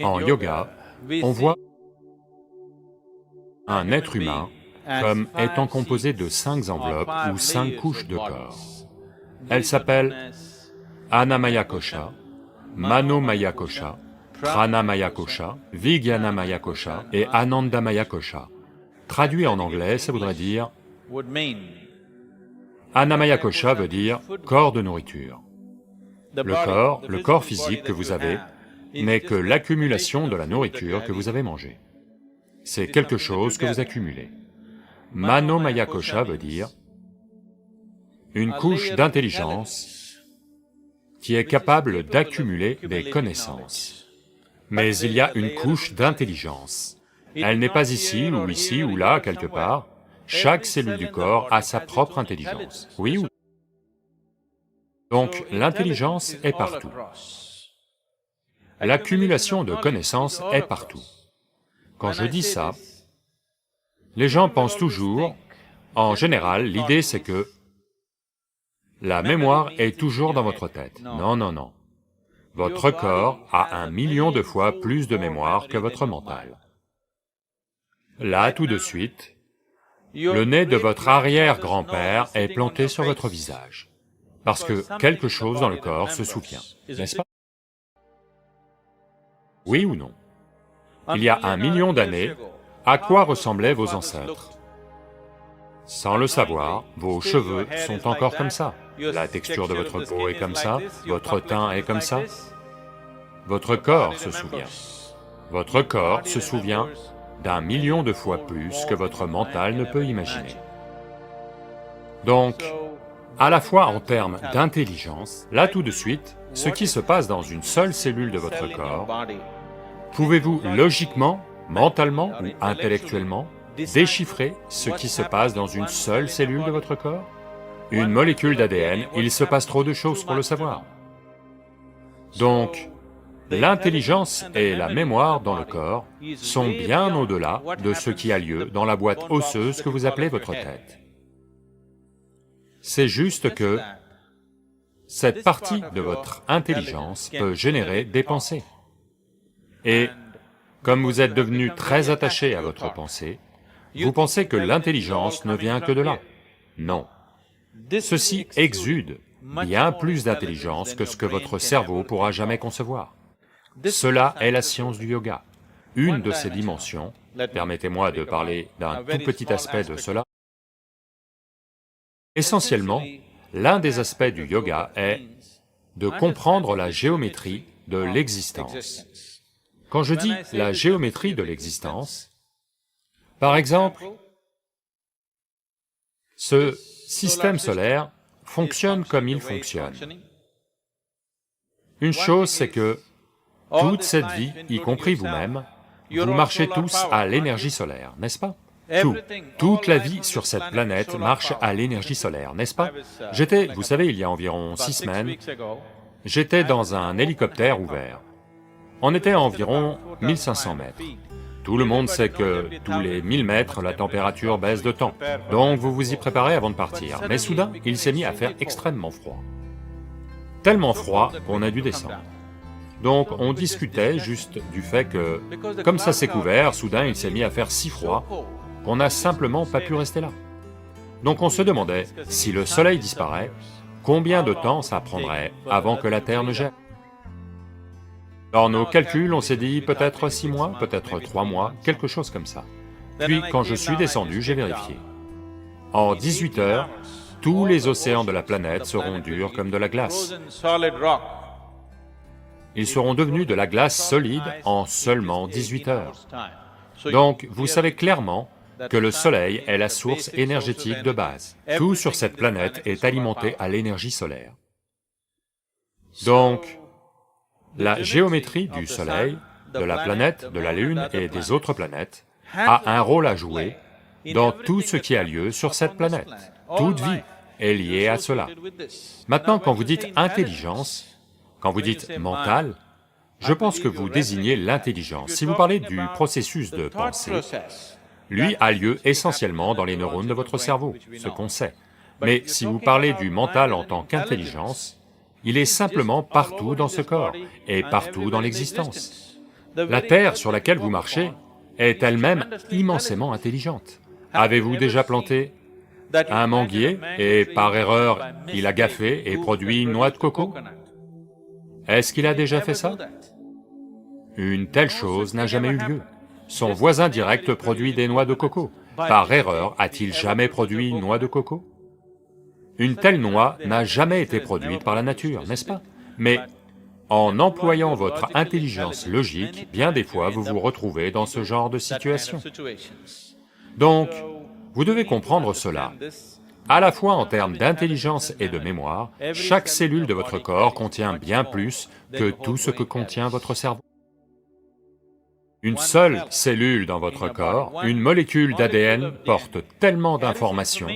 En yoga, on voit un être humain comme étant composé de 5 enveloppes ou 5 couches de corps. Elles s'appellent Annamaya Kosha, Manomaya Kosha, Pranamaya Kosha, Vijnanamaya Kosha et Anandamaya Kosha. Traduit en anglais, ça voudrait dire Annamaya Kosha veut dire corps de nourriture. Le corps physique que vous avez, n'est que l'accumulation de la nourriture que vous avez mangée. C'est quelque chose que vous accumulez. Manomaya Kosha veut dire une couche d'intelligence qui est capable d'accumuler des connaissances. Mais il y a une couche d'intelligence. Elle n'est pas ici ou là, quelque part. Chaque cellule du corps a sa propre intelligence. Oui ou non? Donc l'intelligence est partout. L'accumulation de connaissances est partout. Quand je dis ça, les gens pensent toujours, en général, l'idée c'est que la mémoire est toujours dans votre tête. Non, non, non. Votre corps a 1 million de fois plus de mémoire que votre mental. Là, tout de suite, le nez de votre arrière-grand-père est planté sur votre visage, parce que quelque chose dans le corps se souvient, n'est-ce pas? Oui ou non? Il y a 1 million d'années, à quoi ressemblaient vos ancêtres? Sans le savoir, vos cheveux sont encore comme ça, la texture de votre peau est comme ça, votre teint est comme ça. Votre corps se souvient. Votre corps se souvient d'1 million de fois plus que votre mental ne peut imaginer. Donc, à la fois en termes d'intelligence, là tout de suite, ce qui se passe dans une seule cellule de votre corps, pouvez-vous logiquement, mentalement ou intellectuellement déchiffrer ce qui se passe dans une seule cellule de votre corps? Une molécule d'ADN, il se passe trop de choses pour le savoir. Donc, l'intelligence et la mémoire dans le corps sont bien au-delà de ce qui a lieu dans la boîte osseuse que vous appelez votre tête. C'est juste que cette partie de votre intelligence peut générer des pensées. Et comme vous êtes devenu très attaché à votre pensée, vous pensez que l'intelligence ne vient que de là. Non. Ceci exude bien plus d'intelligence que ce que votre cerveau pourra jamais concevoir. Cela est la science du yoga. Une de ses dimensions, permettez-moi de parler d'un tout petit aspect de cela. Essentiellement, l'un des aspects du yoga est de comprendre la géométrie de l'existence. Quand je dis la géométrie de l'existence, par exemple, ce système solaire fonctionne comme il fonctionne. Une chose, c'est que toute cette vie, y compris vous-même, vous marchez tous à l'énergie solaire, n'est-ce pas? Toute la vie sur cette planète marche à l'énergie solaire, n'est-ce pas? Vous savez, il y a environ 6 semaines, j'étais dans un hélicoptère ouvert. On était à environ 1500 mètres. Tout le monde sait que tous les 1000 mètres, la température baisse de temps, donc vous vous y préparez avant de partir. Mais soudain, il s'est mis à faire extrêmement froid. Tellement froid qu'on a dû descendre. Donc on discutait juste du fait que, comme ça s'est couvert, soudain il s'est mis à faire si froid qu'on n'a simplement pas pu rester là. Donc on se demandait, si le soleil disparaît, combien de temps ça prendrait avant que la Terre ne gèle? Dans nos calculs, on s'est dit peut-être 6 mois, peut-être 3 mois, quelque chose comme ça. Puis quand je suis descendu, j'ai vérifié. En 18 heures, tous les océans de la planète seront durs comme de la glace. Ils seront devenus de la glace solide en seulement 18 heures. Donc, vous savez clairement que le Soleil est la source énergétique de base. Tout sur cette planète est alimenté à l'énergie solaire. Donc, la géométrie du Soleil, de la planète, de la Lune et des autres planètes a un rôle à jouer dans tout ce qui a lieu sur cette planète. Toute vie est liée à cela. Maintenant, quand vous dites intelligence, quand vous dites mental, je pense que vous désignez l'intelligence. Si vous parlez du processus de pensée, lui a lieu essentiellement dans les neurones de votre cerveau, ce qu'on sait. Mais si vous parlez du mental en tant qu'intelligence, il est simplement partout dans ce corps et partout dans l'existence. La terre sur laquelle vous marchez est elle-même immensément intelligente. Avez-vous déjà planté un manguier et par erreur il a gaffé et produit une noix de coco? Est-ce qu'il a déjà fait ça? Une telle chose n'a jamais eu lieu. Son voisin direct produit des noix de coco. Par erreur, a-t-il jamais produit une noix de coco? Une telle noix n'a jamais été produite par la nature, n'est-ce pas? Mais en employant votre intelligence logique, bien des fois vous vous retrouvez dans ce genre de situation. Donc, vous devez comprendre cela. À la fois en termes d'intelligence et de mémoire, chaque cellule de votre corps contient bien plus que tout ce que contient votre cerveau. Une seule cellule dans votre corps, une molécule d'ADN porte tellement d'informations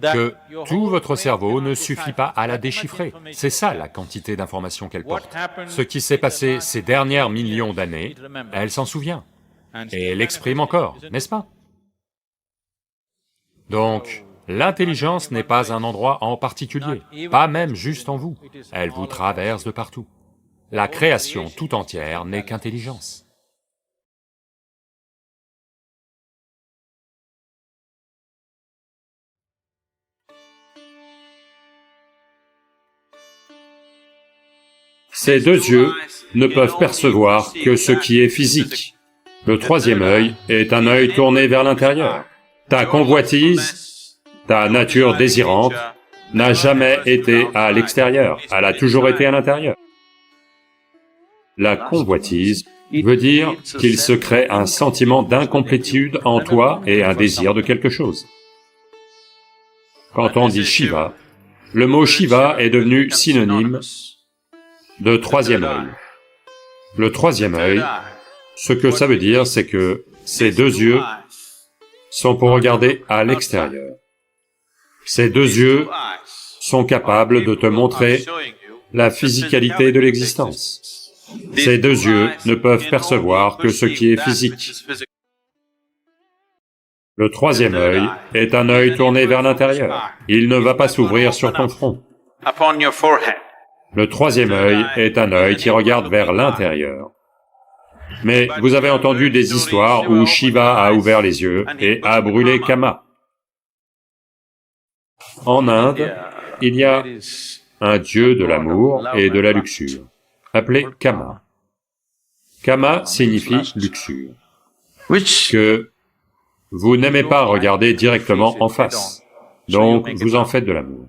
que tout votre cerveau ne suffit pas à la déchiffrer. C'est ça la quantité d'informations qu'elle porte. Ce qui s'est passé ces dernières millions d'années, elle s'en souvient, et elle l'exprime encore, n'est-ce pas? Donc, l'intelligence n'est pas un endroit en particulier, pas même juste en vous, elle vous traverse de partout. La création tout entière n'est qu'intelligence. Ces deux yeux ne peuvent percevoir que ce qui est physique. Le troisième œil est un œil tourné vers l'intérieur. Ta convoitise, ta nature désirante, n'a jamais été à l'extérieur, elle a toujours été à l'intérieur. La convoitise veut dire qu'il se crée un sentiment d'incomplétude en toi et un désir de quelque chose. Quand on dit Shiva, le mot Shiva est devenu synonyme de troisième œil. Le troisième œil, ce que ça veut dire, c'est que ces deux yeux sont pour regarder à l'extérieur. Ces deux yeux sont capables de te montrer la physicalité de l'existence. Ces deux yeux ne peuvent percevoir que ce qui est physique. Le troisième œil est un œil tourné vers l'intérieur. Il ne va pas s'ouvrir sur ton front. Le troisième œil est un œil qui regarde vers l'intérieur. Mais vous avez entendu des histoires où Shiva a ouvert les yeux et a brûlé Kama. En Inde, il y a un dieu de l'amour et de la luxure, appelé Kama. Kama signifie luxure, que vous n'aimez pas regarder directement en face, donc vous en faites de l'amour.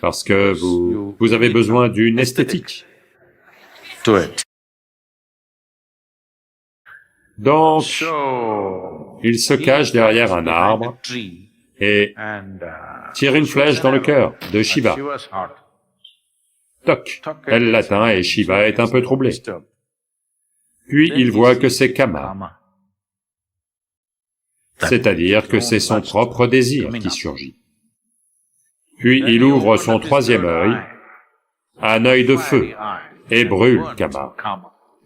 Parce que vous avez besoin d'une esthétique. Donc, il se cache derrière un arbre et tire une flèche dans le cœur de Shiva. Toc, elle l'atteint et Shiva est un peu troublé. Puis il voit que c'est Kama, c'est-à-dire que c'est son propre désir qui surgit. Puis il ouvre son troisième œil, un œil de feu, et brûle Kama.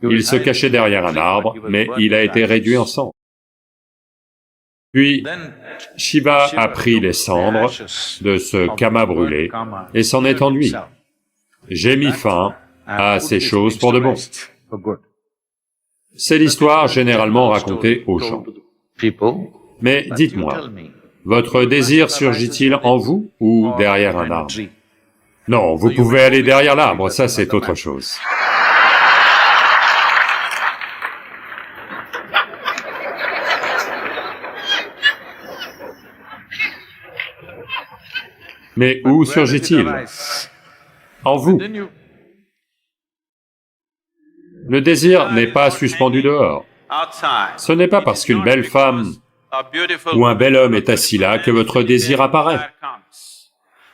Il se cachait derrière un arbre, mais il a été réduit en cendres. Puis Shiva a pris les cendres de ce Kama brûlé et s'en est enduit. J'ai mis fin à ces choses pour de bon. C'est l'histoire généralement racontée aux gens. Mais dites-moi, votre désir surgit-il en vous ou derrière un arbre? Non, vous pouvez aller derrière l'arbre, ça c'est autre chose. Mais où surgit-il? En vous. Le désir n'est pas suspendu dehors. Ce n'est pas parce qu'une belle femme ou un bel homme est assis là que votre désir apparaît.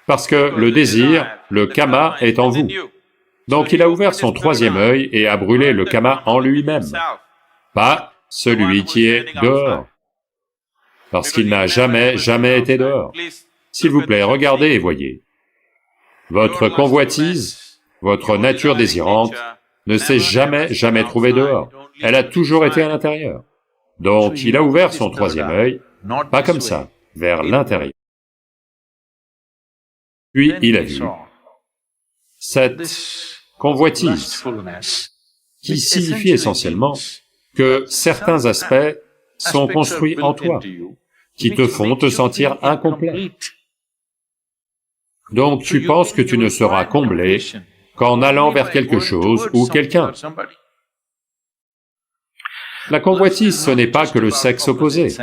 Parce que le désir, le Kama, est en vous. Donc il a ouvert son troisième œil et a brûlé le Kama en lui-même, pas celui qui est dehors. Parce qu'il n'a jamais été dehors. S'il vous plaît, regardez et voyez. Votre convoitise, votre nature désirante, ne s'est jamais trouvée dehors. Elle a toujours été à l'intérieur. Donc il a ouvert son troisième œil, pas comme ça, vers l'intérieur. Puis il a vu Cette convoitise, qui signifie essentiellement que certains aspects sont construits en toi, qui te font te sentir incomplet. Donc tu penses que tu ne seras comblé qu'en allant vers quelque chose ou quelqu'un. La convoitise, ce n'est pas que le sexe opposé.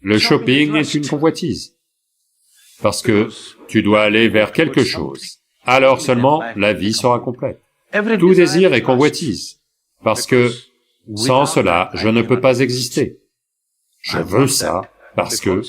Le shopping est une convoitise, parce que tu dois aller vers quelque chose, alors seulement la vie sera complète. Tout désir est convoitise, parce que sans cela, je ne peux pas exister. Je veux ça, parce que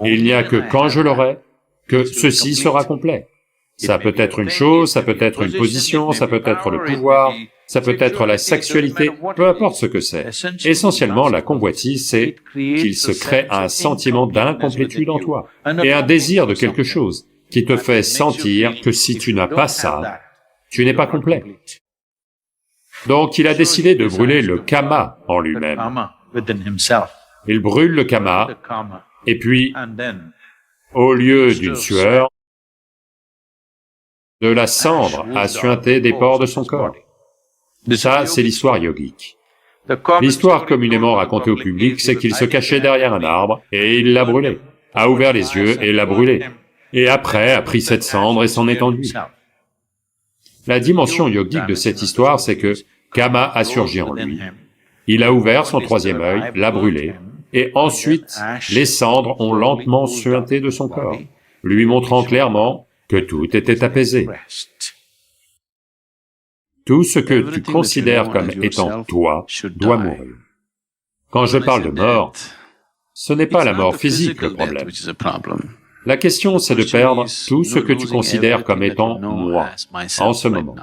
il n'y a que quand je l'aurai, que ceci sera complet. Ça peut être une chose, ça peut être une position, ça peut être le pouvoir, ça peut être la sexualité, peu importe ce que c'est. Essentiellement, la convoitise, c'est qu'il se crée un sentiment d'incomplétude en toi, et un désir de quelque chose, qui te fait sentir que si tu n'as pas ça, tu n'es pas complet. Donc il a décidé de brûler le kama en lui-même. Il brûle le kama, et puis, au lieu d'une sueur, de la cendre a suinté des pores de son corps. Ça, c'est l'histoire yogique. L'histoire communément racontée au public, c'est qu'il se cachait derrière un arbre, et il l'a brûlé, a ouvert les yeux et l'a brûlé, et après a pris cette cendre et s'en est enduit. La dimension yogique de cette histoire, c'est que Kama a surgi en lui, il a ouvert son troisième œil, l'a brûlé, et ensuite, les cendres ont lentement suinté de son corps, lui montrant clairement que tout était apaisé. Tout ce que tu considères comme étant toi doit mourir. Quand je parle de mort, ce n'est pas la mort physique le problème. La question, c'est de perdre tout ce que tu considères comme étant moi, en ce moment,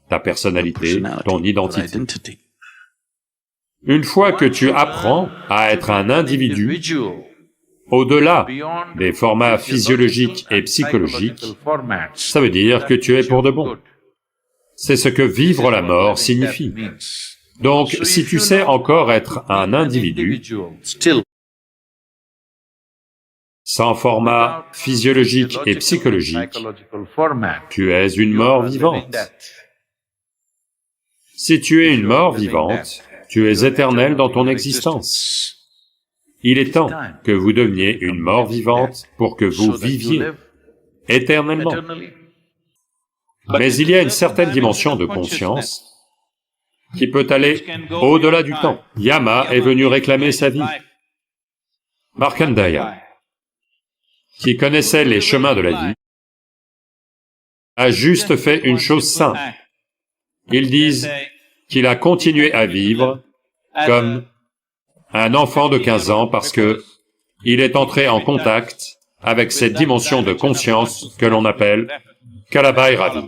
ta personnalité, ton identité. Une fois que tu apprends à être un individu, au-delà des formats physiologiques et psychologiques, ça veut dire que tu es pour de bon. C'est ce que vivre la mort signifie. Donc, si tu sais encore être un individu, sans format physiologique et psychologique, tu es une mort vivante. Si tu es une mort vivante, tu es éternel dans ton existence. Il est temps que vous deveniez une mort vivante pour que vous viviez éternellement. Mais il y a une certaine dimension de conscience qui peut aller au-delà du temps. Yama est venu réclamer sa vie. Markandeya, qui connaissait les chemins de la vie, a juste fait une chose simple. Ils disent qu'il a continué à vivre comme un enfant de 15 ans parce que il est entré en contact avec cette dimension de conscience que l'on appelle Kalabhairavi.